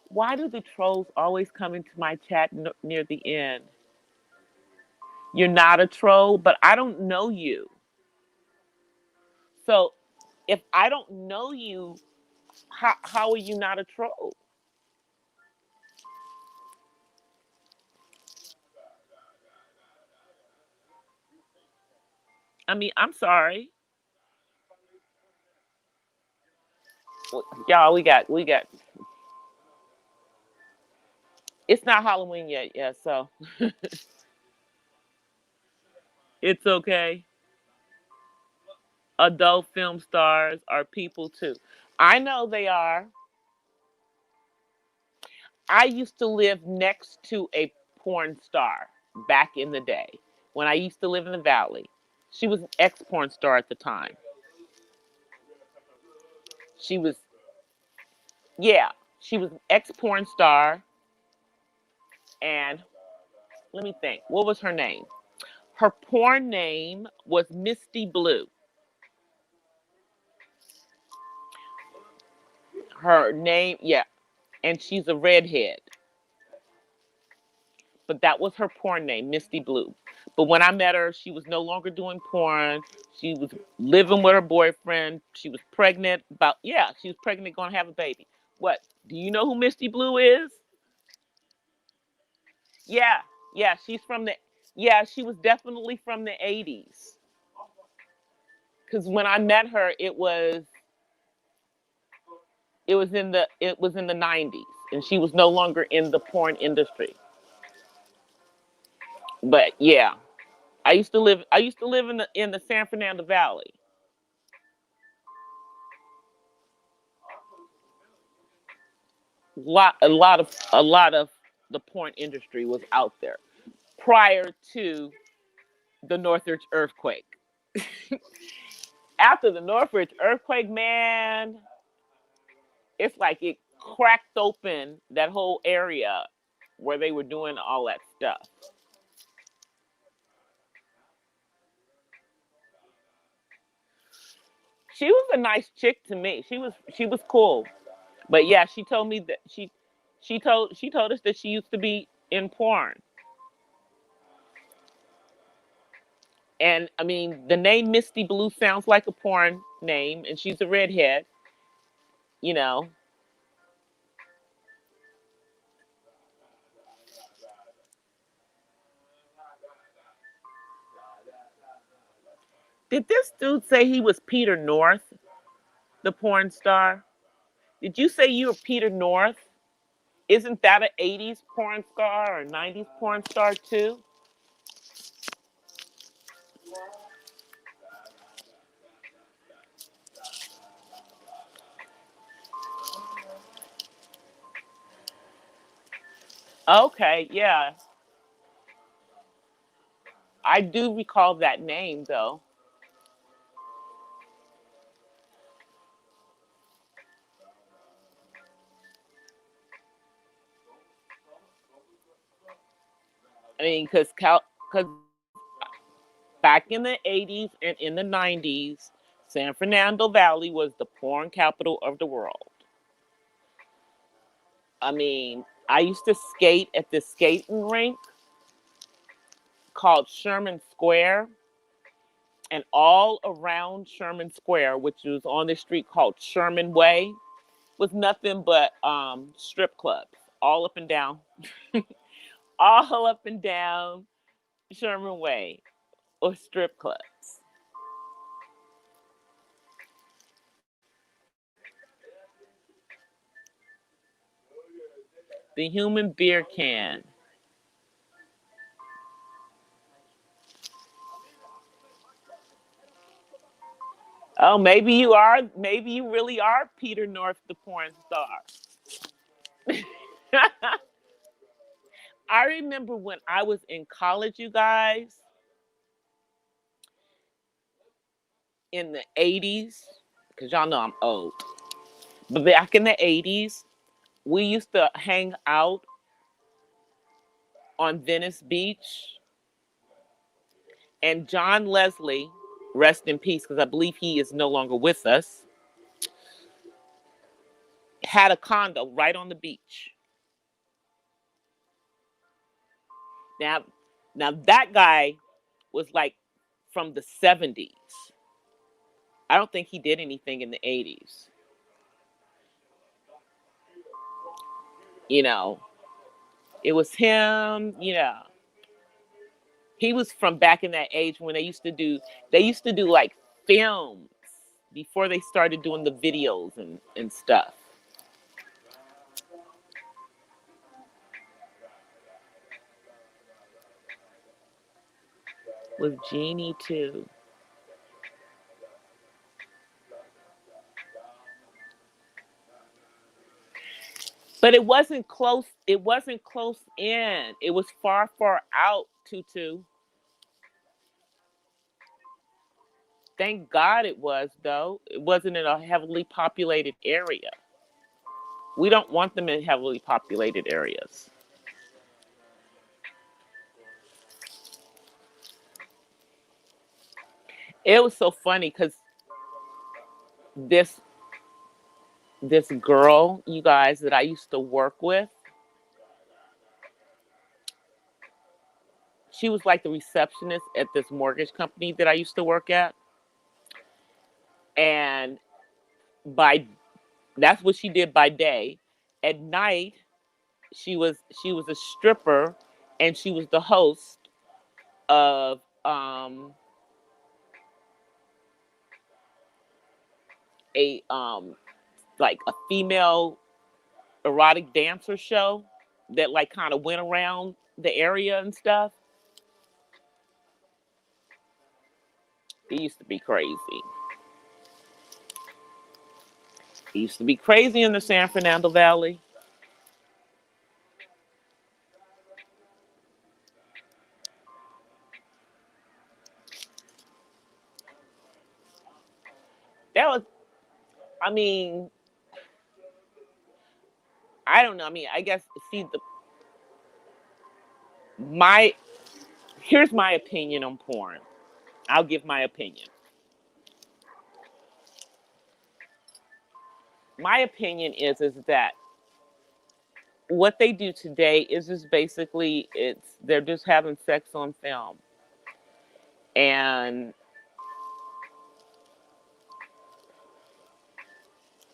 Why do the trolls always come into my chat near the end? You're not a troll, but I don't know you. So if I don't know you, how are you not a troll? I mean, I'm sorry. Y'all, we got it's not Halloween yet, yeah, so it's okay. Adult film stars are people too. I know they are. I used to live next to a porn star back in the day when I used to live in the valley. She was an ex porn star at the time. She was, yeah, she was an ex porn star. And let me think, what was her name? Her porn name was Misty Blue. Her name, yeah, and she's a redhead. But that was her porn name, Misty Blue. But when I met her, she was no longer doing porn. She was living with her boyfriend. She was pregnant. She was pregnant, going to have a baby. What? Do you know who Misty Blue is? Yeah, yeah, she's from the. Yeah, she was definitely from the '80s. Because when I met her, it was in the '90s, and she was no longer in the porn industry. But yeah, I used to live in the San Fernando Valley. A lot of the porn industry was out there prior to the Northridge earthquake. After the Northridge earthquake, man, it's like it cracked open that whole area where they were doing all that stuff. She was a nice chick to me. She was cool. But yeah, she told me that she told us that she used to be in porn. And I mean, the name Misty Blue sounds like a porn name, and she's a redhead, you know. Did this dude say he was Peter North, the porn star? Did you say you were Peter North? Isn't that an '80s porn star or '90s porn star too? Okay, yeah. I do recall that name though. I mean, because back in the 80s and in the 90s, San Fernando Valley was the porn capital of the world. I mean, I used to skate at this skating rink called Sherman Square, and all around Sherman Square, which was on this street called Sherman Way, was nothing but strip clubs, all up and down, all up and down Sherman Way, or strip clubs. The human beer can. Oh, maybe you are. Maybe you really are Peter North, the porn star. I remember when I was in college, you guys, in the 80s, because y'all know I'm old, but back in the 80s, we used to hang out on Venice Beach, and John Leslie, rest in peace, because I believe he is no longer with us, had a condo right on the beach. Now, now that guy was like from the 70s. I don't think he did anything in the 80s. You know, it was him, he was from back in that age when they used to do like films before they started doing the videos and stuff. With Jeannie too. But it wasn't close in. It was far, far out, Tutu. Thank God it was, though. It wasn't in a heavily populated area. We don't want them in heavily populated areas. It was so funny because this this girl, you guys, that I used to work with, she was like the receptionist at this mortgage company that I used to work at. And by that's what she did by day. At night, she was a stripper, and she was the host of a like a female erotic dancer show that like kind of went around the area and stuff. It used to be crazy. It used to be crazy in the San Fernando Valley. That was, I mean, I don't know. I mean, I guess see my here's my opinion on porn. I'll give my opinion. My opinion is that what they do today is just basically they're just having sex on film. And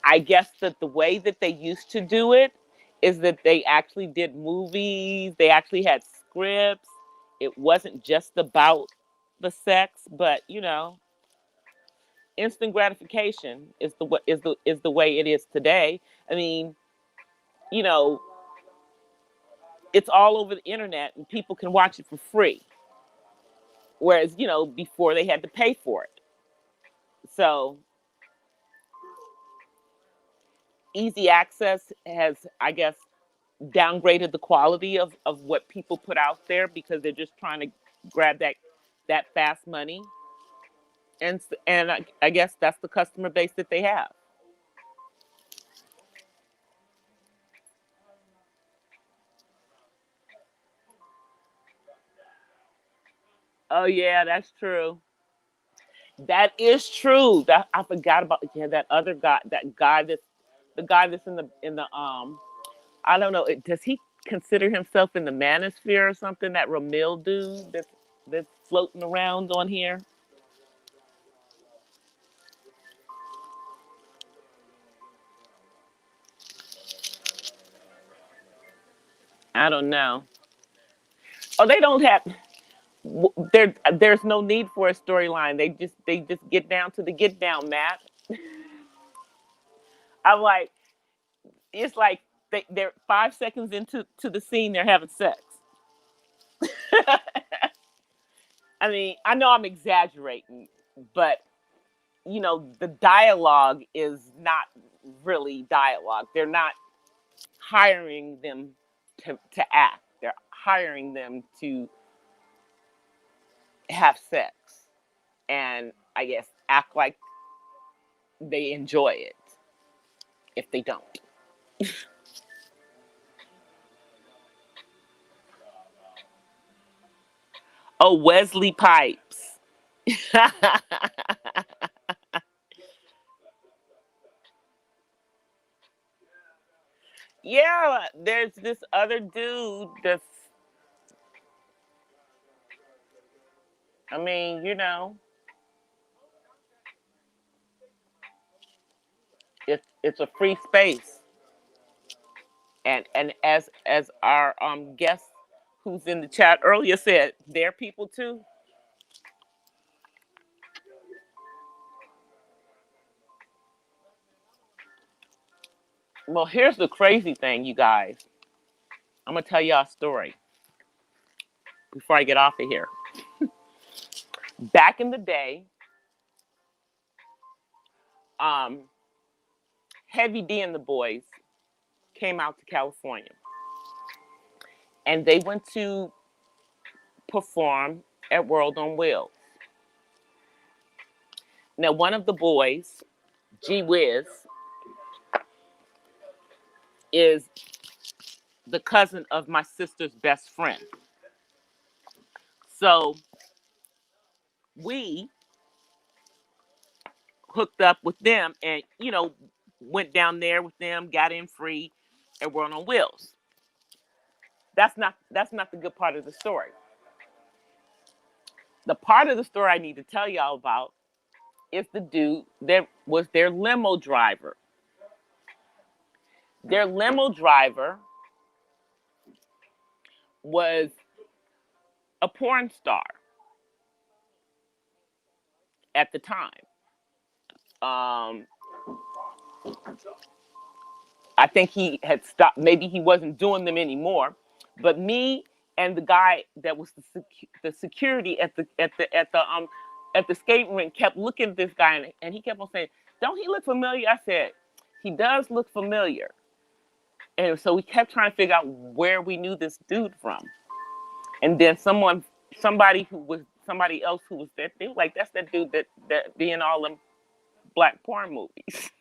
I guess that the way that they used to do it is that they actually did movies, they actually had scripts. It wasn't just about the sex, but instant gratification is the way it is today. I mean, you know, it's all over the internet and people can watch it for free. Whereas, before they had to pay for it. So easy access has, I guess, downgraded the quality of what people put out there because they're just trying to grab that fast money. And I guess that's the customer base that they have. Oh yeah, that's true. That is true. That I forgot about. Yeah, that other guy, that guy that's the guy that's in the. I don't know. Does he consider himself in the manosphere or something? That Ramil dude that's floating around on here. I don't know. Oh, they don't have. There's no need for a storyline. They just get down to the get down, Matt. I'm like, it's like they're 5 seconds into the scene, they're having sex. I mean, I know I'm exaggerating, but the dialogue is not really dialogue. They're not hiring them to act. They're hiring them to have sex and I guess act like they enjoy it if they don't. Oh, Wesley Pipes. Yeah, there's this other dude that's, I mean, it's a free space. And as our guest who's in the chat earlier said, they're people too. Well, here's the crazy thing, you guys. I'm gonna tell y'all a story before I get off of here. Back in the day, um, Heavy D and the boys came out to California, and they went to perform at World on Wheels. Now, one of the boys, G Wiz, is the cousin of my sister's best friend. So we hooked up with them and, went down there with them, got in free, and World on Wheels. That's not the good part of the story. The part of the story I need to tell y'all about is the dude that was their limo driver. Their limo driver was a porn star at the time. Um, I think he had stopped. Maybe he wasn't doing them anymore. But me and the guy that was the security at the skating rink kept looking at this guy, and he kept on saying, "Don't he look familiar?" I said, "He does look familiar." And so we kept trying to figure out where we knew this dude from. And then somebody else who was there, they were like, "That's that dude that be in all them black porn movies."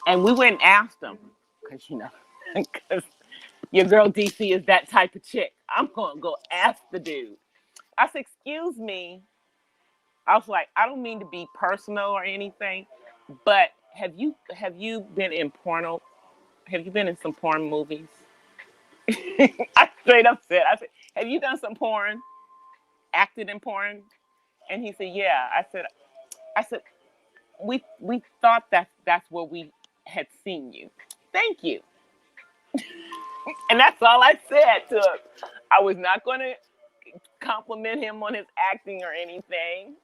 And we went and asked him because because your girl DC is that type of chick. I'm gonna go ask the dude. I said, "Excuse me." I was like, "I don't mean to be personal or anything, but have you been in porno? Have you been in some porn movies?" I straight up said, "I said, have you done some porn? Acted in porn?" And he said, "Yeah." I said, we thought that's where we had seen you. Thank you. And that's all I said to him. I was not going to compliment him on his acting or anything.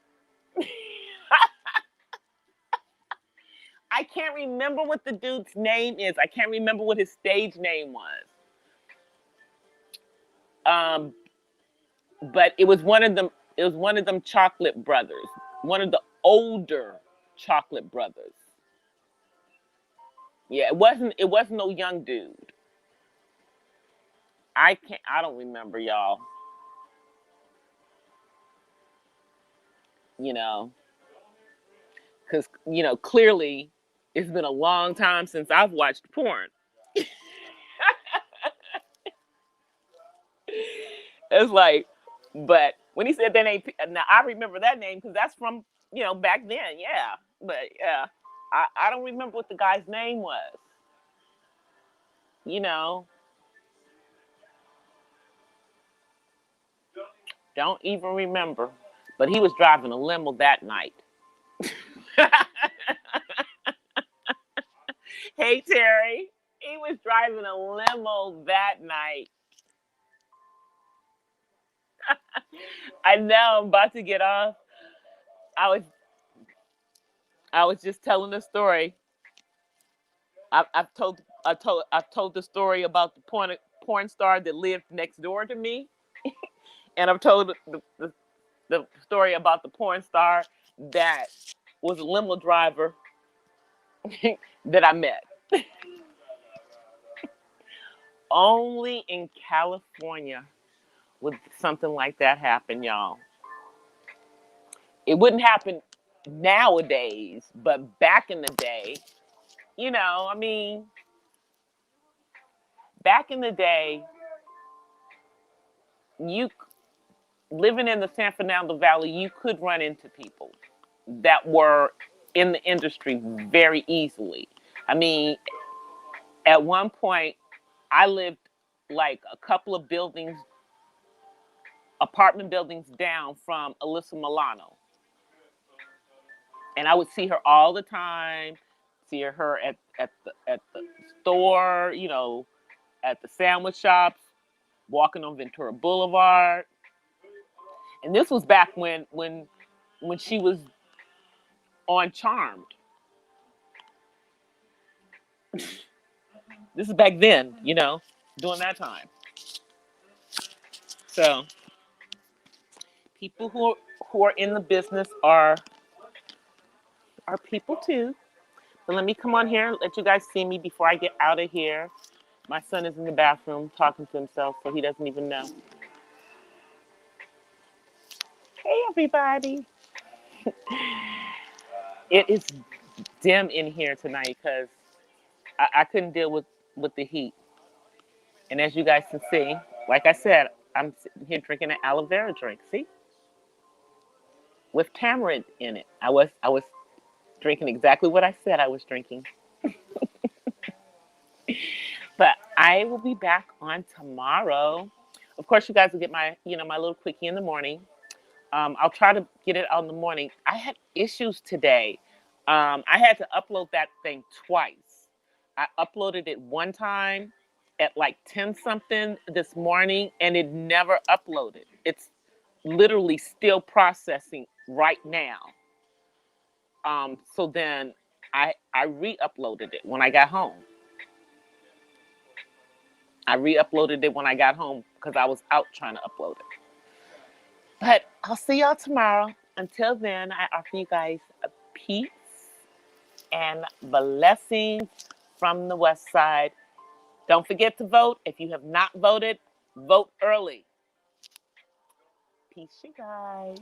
I can't remember what the dude's name is. I can't remember what his stage name was. Um, but it was one of them. It was one of them Chocolate Brothers. One of the older Chocolate Brothers. Yeah, it wasn't no young dude. I don't remember, y'all. You know, because clearly it's been a long time since I've watched porn. It's like, but when he said that name, now I remember that name because that's from, back then, yeah. But yeah, I don't remember what the guy's name was. You know, don't even remember. But he was driving a limo that night. Hey Terry, he was driving a limo that night. I know I'm about to get off. I was I was just telling the story. I've told the story about the porn star that lived next door to me, and I've told the story about the porn star that was a limo driver that I met. Only in California would something like that happen, y'all. It wouldn't happen nowadays, but back in the day, I mean, back in the day, you living in the San Fernando Valley, you could run into people that were in the industry very easily. I mean, at one point, I lived like a couple of buildings, apartment buildings down from Alyssa Milano. And I would see her all the time, see her at the store, at the sandwich shops, walking on Ventura Boulevard. And this was back when she was on Charmed. This is back then, during that time. So people who are in the business are people too. So let me come on here and let you guys see me before I get out of here. My son is in the bathroom talking to himself, so he doesn't even know. Hey everybody. It is dim in here tonight because I couldn't deal with the heat. And as you guys can see, like I said, I'm sitting here drinking an aloe vera drink. See? With tamarind in it. I was drinking exactly what I said I was drinking. But I will be back on tomorrow. Of course, you guys will get my little quickie in the morning. I'll try to get it out in the morning. I had issues today. I had to upload that thing twice. I uploaded it one time at like 10 something this morning and it never uploaded. It's literally still processing right now. So then I re-uploaded it when I got home. I re-uploaded it when I got home because I was out trying to upload it. But I'll see y'all tomorrow. Until then, I offer you guys a peace and blessings from the West Side. Don't forget to vote. If you have not voted, vote early. Peace, you guys.